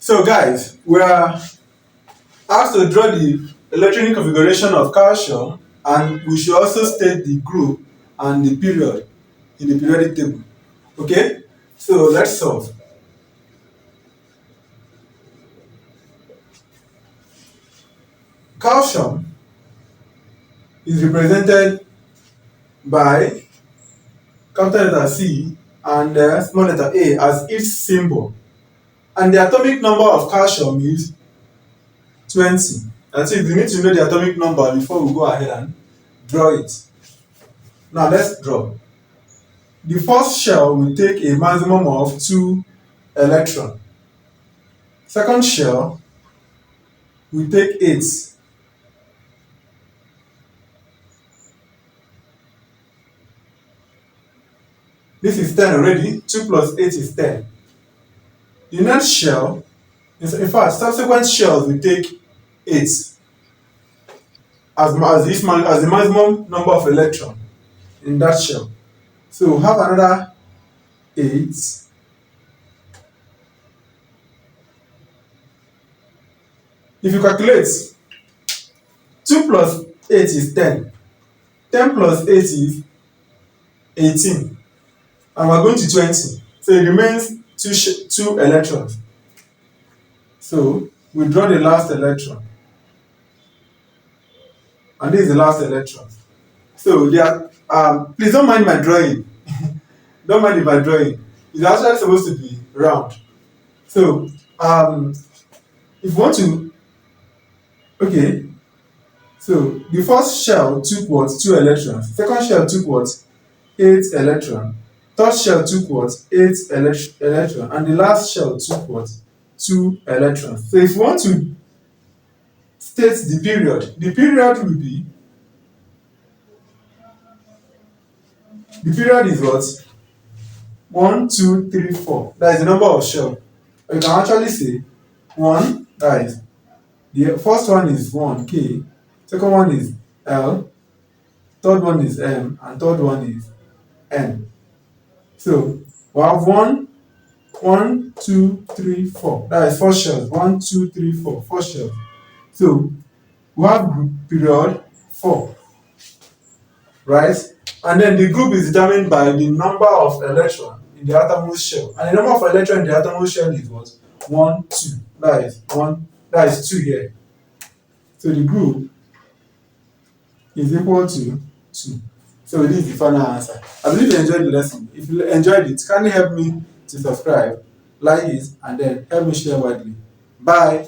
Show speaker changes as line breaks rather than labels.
So guys, we are asked to draw the electronic configuration of calcium, and we should also state the group and the period in the periodic table. Okay, so let's solve. Calcium is represented by capital letter C and small letter A as its symbol, and the atomic number of calcium is 20. That's it. You need to know the atomic number before we go ahead and draw it. Now let's draw. The first shell will take a maximum of 2 electrons. Second shell will take 8. This is 10 already. 2 plus 8 is 10. The next shell, in fact, subsequent shells will take 8 as the maximum number of electrons in that shell. So we have another 8. If you calculate, 2 plus 8 is 10. 10 plus 8 is 18. And we're going to 20. So it remains 2 electrons. So we draw the last electron. And this is the last electron. So there please don't mind my drawing. Don't mind if my drawing. It's actually supposed to be round. So if you want to, okay. So the first shell took what? 2 electrons. Second shell took what? 8 electrons. Third shell took what? 8 electrons. And the last shell took what? 2 electrons. So if you want to state the period will be, the period is what? 1, 2, 3, 4. That is the number of shells. Or you can actually say 1, that is, the first one is 1, K. Second one is L. Third one is M. And third one is N. So we have 1, 2, 3, 4. That is 4 shells. 1, 2, 3, 4. 4 shells. So we have group period 4. Right? And then the group is determined by the number of electrons in the outermost shell. And the number of electrons in the outermost shell is what? 1, 2. That is 1. That is 2 here. So the group is equal to 2. So this is the final answer. I believe you enjoyed the lesson. If you enjoyed it, kindly help me to subscribe, like it, and then help me share widely. Bye.